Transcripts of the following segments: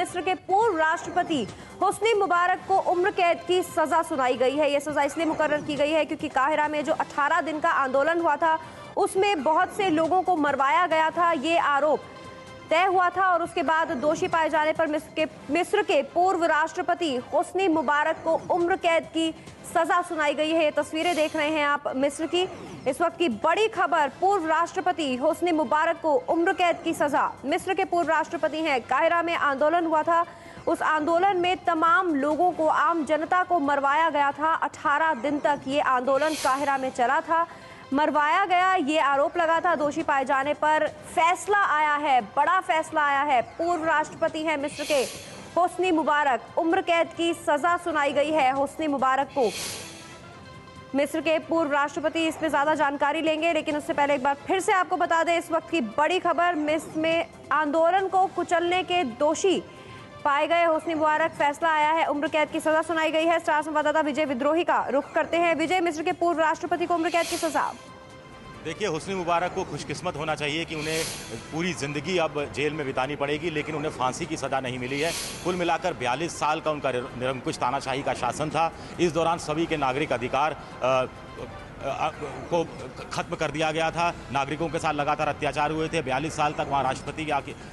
मिस्र के पूर्व राष्ट्रपति हुस्नी मुबारक को उम्र कैद की सजा सुनाई गई है। यह सजा इसलिए मुकर्रर की गई है क्योंकि काहिरा में जो 18 दिन का आंदोलन हुआ था उसमें बहुत से लोगों को मरवाया गया था, ये आरोप तय हुआ था और उसके बाद दोषी पाए जाने पर मिस्र के पूर्व राष्ट्रपति हुस्नी मुबारक को उम्र कैद की सजा सुनाई गई है। ये तस्वीरें देख रहे हैं आप मिस्र की। इस वक्त की बड़ी खबर, पूर्व राष्ट्रपति हुस्नी मुबारक को उम्र कैद की सजा। मिस्र के पूर्व राष्ट्रपति हैं। काहिरा में आंदोलन हुआ था, उस आंदोलन में तमाम लोगों को, आम जनता को मरवाया गया था। 18 दिन तक ये आंदोलन काहिरा में चला था, मरवाया गया, ये आरोप लगा था। दोषी पाए जाने पर फैसला आया है, बड़ा फैसला आया है। पूर्व राष्ट्रपति हैं मिस्र के हुस्नी मुबारक, उम्र कैद की सजा सुनाई गई है हुस्नी मुबारक को। मिस्र के पूर्व राष्ट्रपति इस पे ज्यादा जानकारी लेंगे, लेकिन उससे पहले एक बार फिर से आपको बता दें इस वक्त की बड़ी खबर, मिस्र में आंदोलन को कुचलने के दोषी पाए गए हुस्नी मुबारक, फैसला आया है, उम्र कैद की सजा सुनाई गई है। स्टार संवाददाता विजय विद्रोही का रुख करते हैं। विजय, मिस्र के पूर्व राष्ट्रपति को उम्र कैद की सजा। देखिए, हुस्नी मुबारक को खुशकिस्मत होना चाहिए कि उन्हें पूरी ज़िंदगी अब जेल में बितानी पड़ेगी, लेकिन उन्हें फांसी की सज़ा नहीं मिली है। कुल मिलाकर 42 साल का उनका निरंकुश तानाशाही का शासन था। इस दौरान सभी के नागरिक अधिकार को ख़त्म कर दिया गया था। नागरिकों के साथ लगातार अत्याचार हुए थे। 42 साल तक वहाँ राष्ट्रपति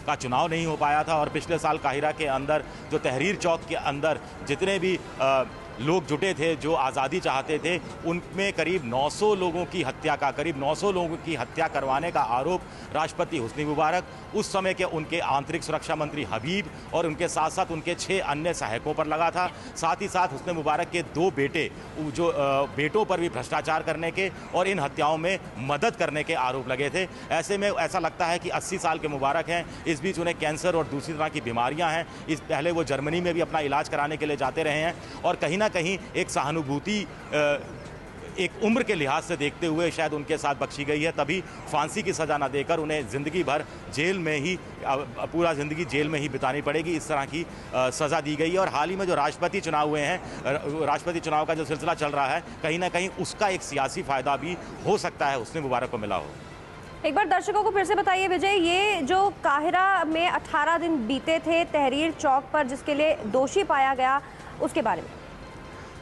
का चुनाव नहीं हो पाया था और पिछले साल काहिरा के अंदर जो तहरीर चौक के अंदर जितने भी लोग जुटे थे जो आज़ादी चाहते थे, उनमें करीब 900 लोगों की हत्या का, करीब 900 लोगों की हत्या करवाने का आरोप राष्ट्रपति हुस्नी मुबारक, उस समय के उनके आंतरिक सुरक्षा मंत्री हबीब और उनके साथ साथ उनके 6 अन्य सहायकों पर लगा था। साथ ही साथ हुस्नी मुबारक के 2 बेटे, जो बेटों पर भी भ्रष्टाचार करने के और इन हत्याओं में मदद करने के आरोप लगे थे। ऐसे में ऐसा लगता है कि 80 साल के मुबारक हैं, इस बीच उन्हें कैंसर और दूसरी तरह की बीमारियाँ हैं। इस पहले वो जर्मनी में भी अपना इलाज कराने के लिए जाते रहे हैं और कहीं ना कहीं एक सहानुभूति एक उम्र के लिहाज से देखते हुए शायद उनके साथ बख्शी गई है, तभी फांसी की सज़ा ना देकर उन्हें ज़िंदगी भर जेल में ही, पूरा ज़िंदगी जेल में ही बितानी पड़ेगी, इस तरह की सज़ा दी गई है। और हाल ही में जो राष्ट्रपति चुनाव हुए हैं, राष्ट्रपति चुनाव का जो सिलसिला चल रहा है, कहीं ना कहीं उसका एक सियासी फ़ायदा भी हो सकता है हुस्नी मुबारक को मिला हो। एक बार दर्शकों को फिर से बताइए विजय, ये जो काहिरा में 18 दिन बीते थे तहरीर चौक पर जिसके लिए दोषी पाया गया, उसके बारे में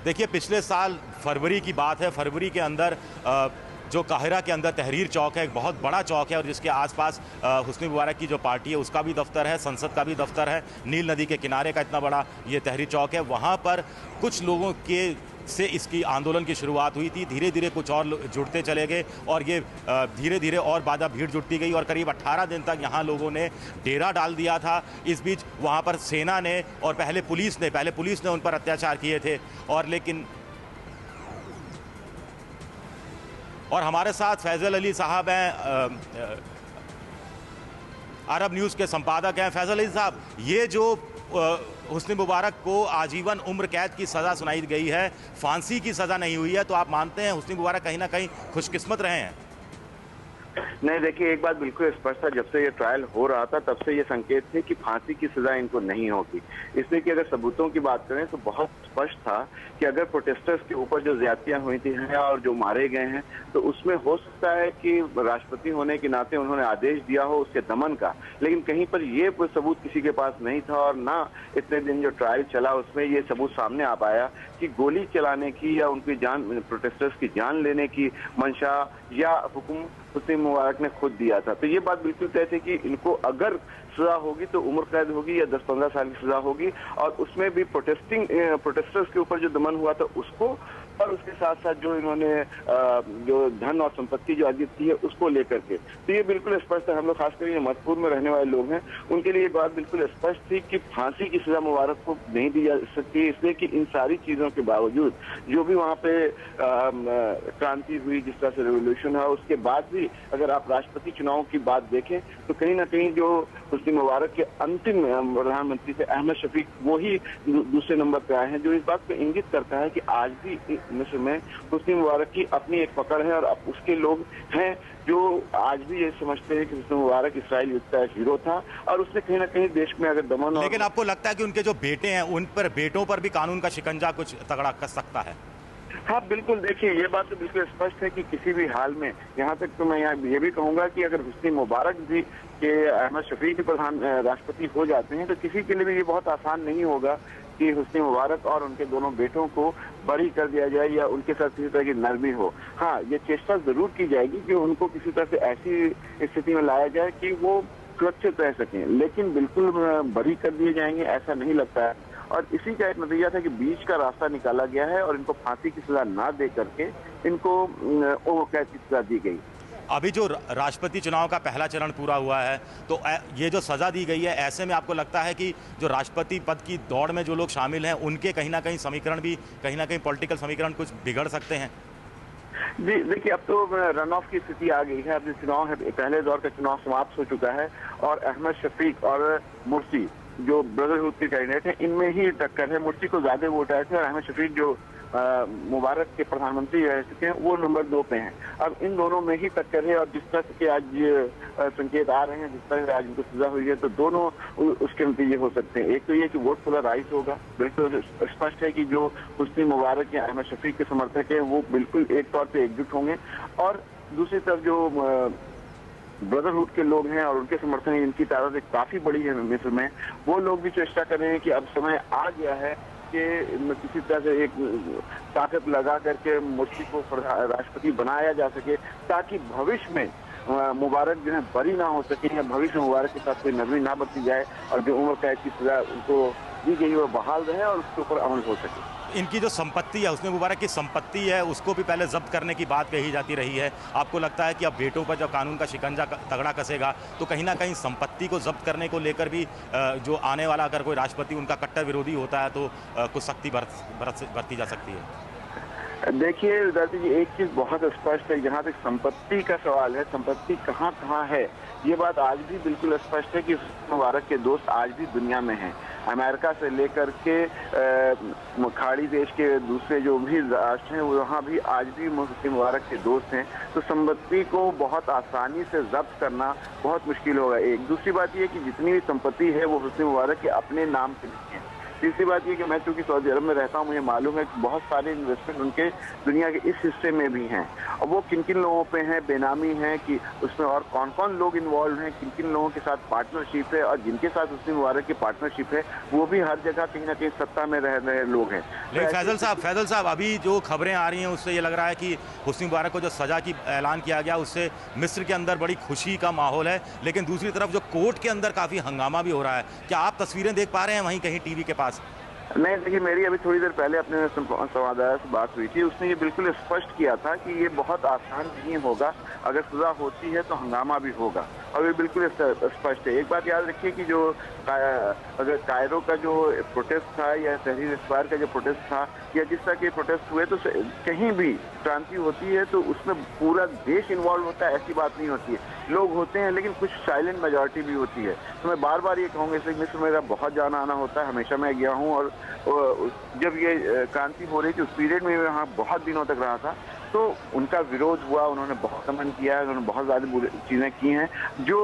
देखिए, पिछले साल फरवरी की बात है। फरवरी के अंदर जो काहिरा के अंदर तहरीर चौक है, एक बहुत बड़ा चौक है और जिसके आसपास हुस्नी मुबारक की जो पार्टी है उसका भी दफ्तर है, संसद का भी दफ्तर है। नील नदी के किनारे का इतना बड़ा ये तहरीर चौक है। वहाँ पर कुछ लोगों के से इसकी आंदोलन की शुरुआत हुई थी। धीरे धीरे कुछ और जुड़ते चले गए और ये धीरे धीरे और ज़्यादा भीड़ जुटती गई और करीब 18 दिन तक यहाँ लोगों ने डेरा डाल दिया था। इस बीच वहाँ पर सेना ने और पहले पुलिस ने उन पर अत्याचार किए थे और हमारे साथ फैज़ल अली साहब हैं, अरब न्यूज़ के संपादक हैं। फैज़ल अली साहब, ये जो हुस्नी मुबारक को आजीवन उम्र कैद की सज़ा सुनाई गई है, फांसी की सज़ा नहीं हुई है, तो आप मानते हैं हुस्नी मुबारक कहीं ना कहीं खुशकिस्मत रहे हैं? नहीं, देखिए, एक बात बिल्कुल स्पष्ट था, जब से ये ट्रायल हो रहा था तब से ये संकेत थे कि फांसी की सजा इनको नहीं होगी। इसलिए कि अगर सबूतों की बात करें तो बहुत स्पष्ट था कि अगर प्रोटेस्टर्स के ऊपर जो ज्यादतियां हुई थी हैं और जो मारे गए हैं, तो उसमें हो सकता है कि राष्ट्रपति होने के नाते उन्होंने आदेश दिया हो उसके दमन का, लेकिन कहीं पर ये कोई सबूत किसी के पास नहीं था और ना इतने दिन जो ट्रायल चला उसमें ये सबूत सामने आ पाया कि गोली चलाने की या उनकी जान, प्रोटेस्टर्स की जान लेने की मंशा या हुक्म हुस्नी मुबारक ने खुद दिया था। तो ये बात बिल्कुल तय थी कि इनको अगर सजा होगी तो उम्र कैद होगी या 10-15 साल की सजा होगी, और उसमें भी प्रोटेस्टर्स के ऊपर जो दमन हुआ था उसको और उसके साथ साथ जो इन्होंने जो धन और संपत्ति जो अर्जित की है उसको लेकर के, तो ये बिल्कुल स्पष्ट है। हम लोग खासकर ये मधुपुर में रहने वाले लोग हैं, उनके लिए ये बात बिल्कुल स्पष्ट थी कि फांसी की सजा मुबारक को नहीं दी जा सकती, इसलिए कि इन सारी चीजों के बावजूद जो भी वहाँ पे क्रांति हुई, जिस तरह से रेवोल्यूशन है, उसके बाद भी अगर आप राष्ट्रपति चुनाव की बात देखें तो कहीं ना कहीं जो हुस्नी मुबारक के अंतिम प्रधानमंत्री थे अहमद शफीक, वो ही दूसरे नंबर पे आए हैं, जो इस बात पे इंगित करता है कि आज भी मिस्र में हुस्नी मुबारक की अपनी एक पकड़ है और उसके लोग हैं जो आज भी ये समझते हैं कि हुस्नी मुबारक इस्राइल युद्ध का एक हीरो था और उसने कहीं ना कहीं देश में अगर दमन। लेकिन आपको लगता है कि उनके जो बेटे हैं उन पर, बेटों पर भी कानून का शिकंजा कुछ तगड़ा कर सकता है? हाँ बिल्कुल, देखिए ये बात तो बिल्कुल स्पष्ट है कि किसी भी हाल में, यहाँ तक तो मैं यहाँ ये भी कहूंगा कि अगर हुस्नी मुबारक जी के अहमद शफीक प्रधान राष्ट्रपति हो जाते हैं तो किसी के लिए भी ये बहुत आसान नहीं होगा कि हुस्नी मुबारक और उनके दोनों बेटों को बरी कर दिया जाए या उनके साथ किसी तरह की नरमी हो। हाँ, ये चेष्टा जरूर की जाएगी कि उनको किसी तरह से ऐसी स्थिति में लाया जाए कि वो सुरक्षित रह सकें, लेकिन बिल्कुल बरी कर दिए जाएंगे ऐसा नहीं लगता है। और इसी का एक नतीजा था कि बीच का रास्ता निकाला गया है और इनको फांसी की सजा ना दे करके इनको उम्र कैद की सजा दी गई। अभी जो राष्ट्रपति चुनाव का पहला चरण पूरा हुआ है, तो ये जो सज़ा दी गई है, ऐसे में आपको लगता है कि जो राष्ट्रपति पद की दौड़ में जो लोग शामिल हैं उनके कहीं ना कहीं समीकरण भी, कहीं ना कहीं पॉलिटिकल समीकरण कुछ बिगड़ सकते हैं? जी देखिए, अब तो रन ऑफ की स्थिति आ गई है। अब जो चुनाव है, पहले दौर का चुनाव समाप्त हो चुका है और अहमद शफीक और मुर्सी जो ब्रदरहुड के कैंडिडेट हैं, इनमें ही टक्कर है। मुर्सी को ज्यादा वोट आए थे और अहमद शफीक जो मुबारक के प्रधानमंत्री रह चुके हैं वो नंबर 2 पे हैं। अब इन दोनों में ही टक्कर है और जिस तरह के आज संकेत आ रहे हैं, जिस तरह से आज उनको सजा हुई है, तो दोनों उसके नतीजे हो सकते हैं। एक तो ये कि वोट पोलराइज होगा, बिल्कुल स्पष्ट है कि जो हुस्नी मुबारक या अहमद शफीक के समर्थक है वो बिल्कुल एक तौर पर एकजुट होंगे, और दूसरी तरफ जो ब्रदरहुड के लोग हैं और उनके समर्थन है, इनकी तादाद काफी बड़ी है मिस्र में, वो लोग भी चेष्टा कर रहे हैं कि अब समय आ गया है कि किसी तरह से एक ताकत लगा करके मुर्सी को राष्ट्रपति बनाया जा सके, ताकि भविष्य में मुबारक जो है बरी ना हो सके या भविष्य में मुबारक के साथ कोई नरमी ना बरती जाए और जो उम्र कैद की सजा उनको दी गई वो बहाल रहे और उसके ऊपर अमल हो सके। इनकी जो संपत्ति है, उसमें मुबारक की संपत्ति है, उसको भी पहले जब्त करने की बात कही जाती रही है। आपको लगता है कि अब बेटों पर जब कानून का शिकंजा तगड़ा कसेगा तो कहीं ना कहीं संपत्ति को जब्त करने को लेकर भी जो आने वाला अगर कोई राष्ट्रपति उनका कट्टर विरोधी होता है तो कुछ सख्ती बरती जा सकती है? देखिए विद्यार्थी जी, एक चीज बहुत स्पष्ट है, जहाँ तक संपत्ति का सवाल है, संपत्ति कहाँ कहाँ है ये बात आज भी बिल्कुल स्पष्ट है कि मुबारक के दोस्त आज भी दुनिया में हैं। अमेरिका से लेकर के खाड़ी देश के दूसरे जो भी राष्ट्र हैं वहाँ भी आज भी हुस्नी मुबारक के दोस्त हैं। तो संपत्ति को बहुत आसानी से जब्त करना बहुत मुश्किल होगा। एक दूसरी बात यह कि जितनी भी संपत्ति है वो हुस्नी मुबारक के अपने नाम पे नहीं है। तीसरी बात ये कि मैं चूंकि सऊदी अरब में रहता हूँ, मुझे मालूम है कि बहुत सारे इन्वेस्टमेंट उनके दुनिया के इस हिस्से में भी हैं और वो किन किन लोगों पे हैं, बेनामी हैं कि उसमें और कौन कौन लोग इन्वॉल्व हैं, किन किन लोगों के साथ पार्टनरशिप है और जिनके साथ हुस्नी मुबारक की पार्टनरशिप है वो भी हर जगह कहीं ना कहीं सत्ता में रह रहे लोग हैं। लेकिन फैजल साहब अभी जो खबरें आ रही हैं उससे ये लग रहा है कि हुस्नी मुबारक को जो सजा की ऐलान किया गया उससे मिस्र के अंदर बड़ी खुशी का माहौल है, लेकिन दूसरी तरफ जो कोर्ट के अंदर काफ़ी हंगामा भी हो रहा है। क्या आप तस्वीरें देख पा रहे हैं वहीं कहीं टीवी के पास? नहीं, देखिए मेरी अभी थोड़ी देर पहले अपने संवाददाता से बात हुई थी, उसने ये बिल्कुल स्पष्ट किया था कि ये बहुत आसान नहीं होगा, अगर सजा होती है तो हंगामा भी होगा और ये बिल्कुल स्पष्ट है। एक बात याद रखिए कि जो अगर कायरो का जो प्रोटेस्ट था या तहरीर इस्फार का जो प्रोटेस्ट था या जिस तरह के प्रोटेस्ट हुए, तो कहीं भी क्रांति होती है तो उसमें पूरा देश इन्वॉल्व होता है, ऐसी बात नहीं होती है। लोग होते हैं लेकिन कुछ साइलेंट मेजॉरिटी भी होती है। तो मैं बार बार ये कहूँगा, इसलिए मिस्र मेरा बहुत जाना आना होता है, हमेशा मैं गया हूँ और जब ये क्रांति हो रही थी उस पीरियड में वहाँ बहुत दिनों तक रहा था, तो उनका विरोध हुआ, उन्होंने बहुत दमन किया है, उन्होंने बहुत ज़्यादा चीज़ें की हैं जो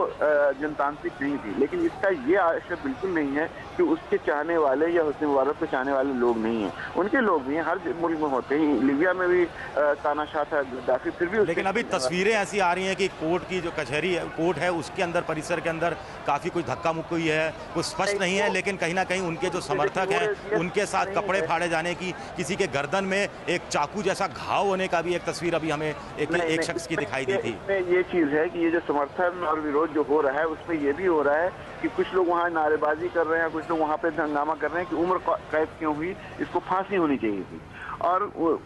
जनतांत्रिक नहीं थी। लेकिन इसका ये आशय बिल्कुल नहीं है कि उसके चाहने वाले या हुस्नी मुबारक को चाहने वाले लोग नहीं हैं, उनके लोग भी हैं, हर मुल्क में होते हैं। लीबिया में भी तानाशाह था गद्दाफी, फिर भी। लेकिन अभी तस्वीरें ऐसी आ रही हैं कि कोर्ट की जो कचहरी है, कोर्ट है, उसके अंदर परिसर के अंदर काफ़ी कुछ धक्का मुक्की है, कुछ स्पष्ट नहीं है, लेकिन कहीं ना कहीं उनके जो समर्थक हैं उनके साथ कपड़े फाड़े जाने की, किसी के गर्दन में एक चाकू जैसा घाव होने का भी एक तस्वीर अभी हमें एक शख्स की दिखाई दी थी। ये चीज है कि ये जो समर्थन और विरोध जो हो रहा है उसमें ये भी हो रहा है कि कुछ लोग वहाँ नारेबाजी कर रहे हैं, कुछ लोग वहाँ पे हंगामा कर रहे हैं कि उम्र कैद क्यों हुई, इसको फांसी होनी चाहिए थी। और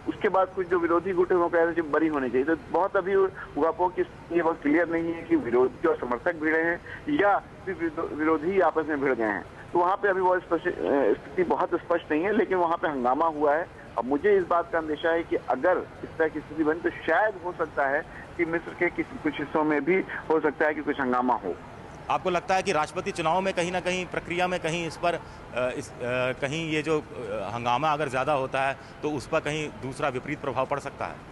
उसके बाद कुछ जो विरोधी गुट है वो कह रहे थे बरी होनी चाहिए। तो बहुत अभी उगापों की ये बहुत क्लियर नहीं है कि विरोधी और समर्थक भिड़े हैं या विरोधी आपस में भिड़ गए हैं। तो वहाँ पे अभी वो स्थिति बहुत स्पष्ट नहीं है, लेकिन वहाँ पे हंगामा हुआ है। अब मुझे इस बात का अंदेशा है कि अगर इस तरह की स्थिति बनी तो शायद हो सकता है कि मिस्र के कुछ हिस्सों में भी हो सकता है कि कुछ हंगामा हो। आपको लगता है कि राष्ट्रपति चुनाव में कहीं ना कहीं प्रक्रिया में कहीं इस पर कहीं ये जो हंगामा अगर ज़्यादा होता है तो उस पर कहीं दूसरा विपरीत प्रभाव पड़ सकता है?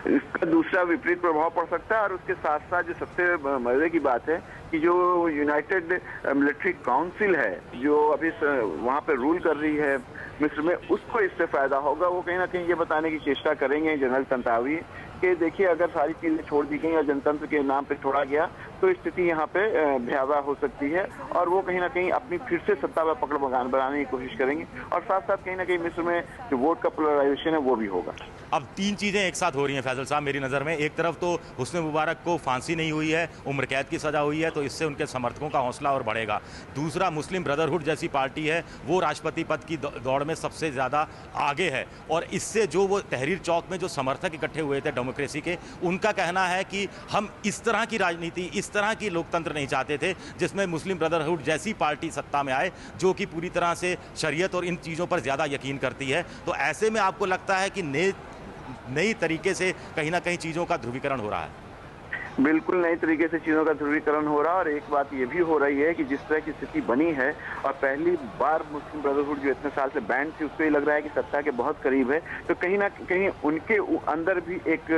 इसका दूसरा विपरीत प्रभाव पड़ सकता है और उसके साथ साथ जो सबसे मजे की बात है कि जो यूनाइटेड मिलिट्री काउंसिल है जो अभी वहां पे रूल कर रही है मिस्र में, उसको इससे फायदा होगा। वो कहीं ना कहीं ये बताने की चेष्टा करेंगे जनरल तंतावी कि देखिए अगर सारी चीजें छोड़ दी गई या जनतंत्र के नाम पे छोड़ा गया तो स्थिति यहाँ पे भयावह हो सकती है और वो कहीं ना कहीं अपनी फिर से सत्ता पर पकड़ मकान बनाने की कोशिश करेंगे और साथ साथ कहीं ना कहीं मिस्र में जो वोट का पोलराइजेशन है वो भी होगा। अब तीन चीजें एक साथ हो रही हैं फैसल साहब मेरी नज़र में। एक तरफ तो हुस्ने मुबारक को फांसी नहीं हुई है, उम्र कैद की सजा हुई है, तो इससे उनके समर्थकों का हौसला और बढ़ेगा। दूसरा, मुस्लिम ब्रदरहुड जैसी पार्टी है वो राष्ट्रपति पद की दौड़ में सबसे ज़्यादा आगे है और इससे जो वो तहरीर चौक में जो समर्थक इकट्ठे हुए थे डेमोक्रेसी के, उनका कहना है कि हम इस तरह की राजनीति, इस तरह की लोकतंत्र नहीं चाहते थे जिसमें मुस्लिम ब्रदरहुड जैसी पार्टी सत्ता में आए जो कि पूरी तरह से शरीयत और इन चीज़ों पर ज़्यादा यकीन करती है। तो ऐसे में आपको लगता है कि नई तरीके से कहीं ना कहीं चीज़ों का ध्रुवीकरण हो रहा है? बिल्कुल नई तरीके से चीजों का ध्रुवीकरण हो रहा है और एक बात ये भी हो रही है कि जिस तरह की स्थिति बनी है और पहली बार मुस्लिम ब्रदरहुड जो इतने साल से बैंड थी उसको ये लग रहा है कि सत्ता के बहुत करीब है, तो कहीं ना कहीं उनके अंदर भी एक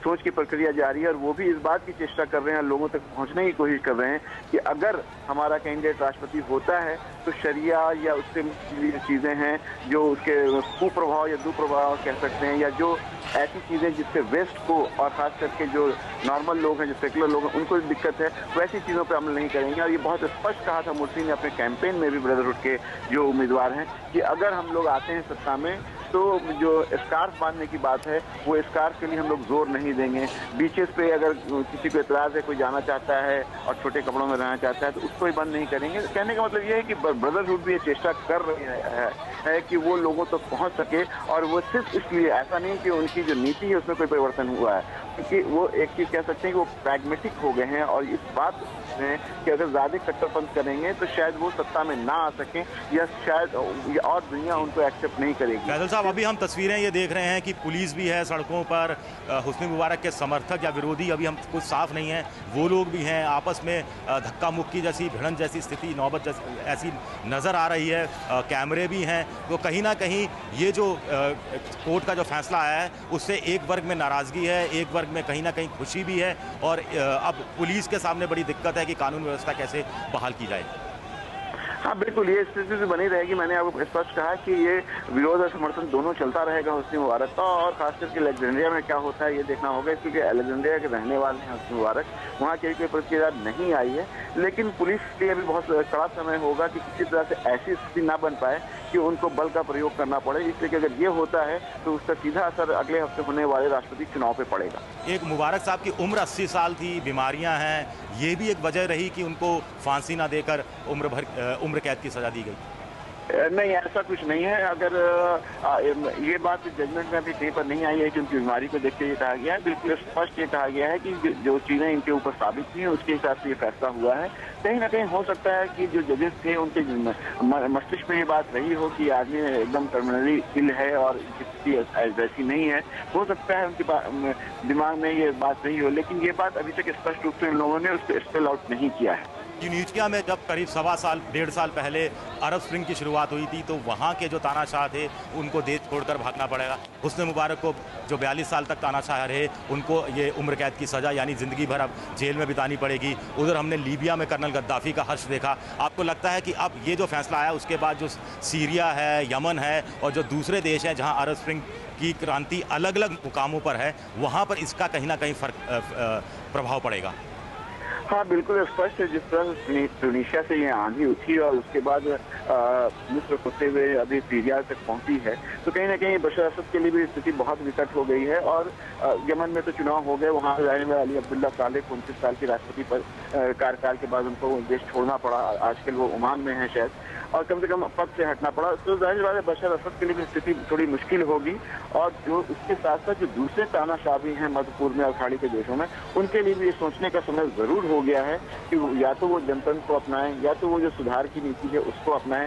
सोच की प्रक्रिया जारी है और वो भी इस बात की चेष्टा कर रहे हैं, लोगों तक पहुंचने की कोशिश कर रहे हैं कि अगर हमारा कैंडिडेट राष्ट्रपति होता है तो शरिया या उससे चीजें हैं जो उसके कुप्रभाव या दुप्रभाव कह सकते हैं या जो ऐसी चीजें जिससे वेस्ट को और खास करके जो नॉर्मल लोग हैं, जो सेकुलर लोग हैं, उनको दिक्कत है, वैसी चीजों पर अमल नहीं करेंगे। और ये बहुत स्पष्ट कहा था मुर्सी ने अपने कैंपेन में भी ब्रदरहुड के जो उम्मीदवार हैं कि अगर हम लोग आते हैं सत्ता में तो जो स्कार्फ बांधने की बात है वो स्कार्फ के लिए हम लोग जोर नहीं देंगे। बीचेस पे अगर किसी को एतराज है, कोई जाना चाहता है और छोटे कपड़ों में रहना चाहता है तो उसको ही बंद नहीं करेंगे। कहने का मतलब ये है कि ब्रदरहुड भी ये चेष्टा कर रही है कि वो लोगों तक पहुंच सके और वो सिर्फ इसलिए, ऐसा नहीं कि उनकी जो नीति है उसमें कोई परिवर्तन हुआ है, क्योंकि वो एक चीज कह सकते हैं कि वो प्रैग्मेटिक हो गए हैं और इस बात में कि अगर ज्यादा कट्टरपंथ करेंगे तो शायद वो सत्ता में ना आ सकें या शायद और दुनिया उनको एक्सेप्ट नहीं करेगी। फैसल साहब, अभी हम तस्वीरें ये देख रहे हैं कि पुलिस भी है सड़कों पर, हुस्ने मुबारक के समर्थक या विरोधी अभी हम कुछ साफ नहीं है, वो लोग भी हैं, आपस में धक्का मुक्की जैसी भिड़ंत जैसी स्थिति नौबत ऐसी नज़र आ रही है, कैमरे भी हैं। तो कहीं ना कहीं ये जो कोर्ट का जो फैसला आया है उससे एक वर्ग में नाराज़गी है, एक वर्ग में कहीं ना कहीं खुशी भी है और अब पुलिस के सामने बड़ी दिक्कत है कि कानून व्यवस्था कैसे बहाल की जाए। हाँ बिल्कुल, ये स्थिति तो बनी रहेगी। मैंने आपको स्पष्ट कहा कि ये विरोध और समर्थन दोनों चलता रहेगा हुस्ने मुबारक का और खासकर के अलेक्जेंड्रिया में क्या होता है ये देखना होगा, क्योंकि अलेक्जेंड्रिया के रहने वाले हैं हुस्ने मुबारक, वहाँ की कोई प्रतिक्रिया नहीं आई है। लेकिन पुलिस के लिए भी बहुत कड़ा समय होगा कि किसी तरह से ऐसी स्थिति ना बन पाए कि उनको बल का प्रयोग करना पड़े, इसलिए कि अगर ये होता है तो उसका सीधा असर अगले हफ्ते होने वाले राष्ट्रपति चुनाव पे पड़ेगा। एक मुबारक साहब की उम्र 80 साल थी, बीमारियां हैं, ये भी एक वजह रही कि उनको फांसी ना देकर उम्र कैद की सजा दी गई? नहीं, ऐसा कुछ नहीं है। अगर ये बात जजमेंट में अभी कहीं पर नहीं आई है कि उनकी बीमारी को देख के ये कहा गया है, बिल्कुल स्पष्ट ये कहा गया है कि जो चीजें इनके ऊपर साबित थी उसके हिसाब से ये फैसला हुआ है। कहीं ना कहीं हो सकता है कि जो जजेस थे उनके मस्तिष्क में ये बात रही हो कि आदमी एकदम टर्मिनली इल है और स्थिति वैसी नहीं है, हो सकता है उनके दिमाग में ये बात रही हो, लेकिन ये बात अभी तक स्पष्ट रूप से इन लोगों ने उसको स्पेल आउट नहीं किया है। ट्यूनीशिया में जब करीब 1.25 साल पहले अरब स्प्रिंग की शुरुआत हुई थी तो वहाँ के जो तानाशाह थे उनको देश छोड़कर भागना पड़ेगा। हुस्ने मुबारक को जो 42 साल तक तानाशाह रहे उनको ये उम्र कैद की सज़ा यानी ज़िंदगी भर अब जेल में बितानी पड़ेगी। उधर हमने लीबिया में कर्नल गद्दाफी का हर्ष देखा। आपको लगता है कि अब ये जो फैसला आया उसके बाद जो सीरिया है, यमन है और जो दूसरे देश हैं जहाँ अरब स्प्रिंग की क्रांति अलग अलग मुकामों पर है, वहाँ पर इसका कहीं ना कहीं प्रभाव पड़ेगा? हाँ बिल्कुल स्पष्ट है। जिस तरह ट्यूनीशिया से ये आंधी उठी और उसके बाद मिस्र होते हुए अभी सीरिया तक पहुंची है, तो कहीं ना कहीं बशर असद के लिए भी स्थिति बहुत विकट हो गई है। और यमन में तो चुनाव हो गए, वहाँ रहने वाले अली अब्दुल्ला सालेह 29 साल की राष्ट्रपति पर कार्यकाल के बाद उनको देश छोड़ना पड़ा। आजकल वो ओमान में है शायद, और कम से कम पद से हटना पड़ा। तो जाहिर बात है बशर असद के लिए भी स्थिति थोड़ी मुश्किल होगी और जो उसके साथ साथ जो दूसरे तानाशाह भी हैं मध्य पूर्व में और खाड़ी के देशों में, उनके लिए भी ये सोचने का समय जरूर हो गया है कि या तो वो जनतंत्र को अपनाएं या तो वो जो सुधार की नीति है उसको अपनाएं।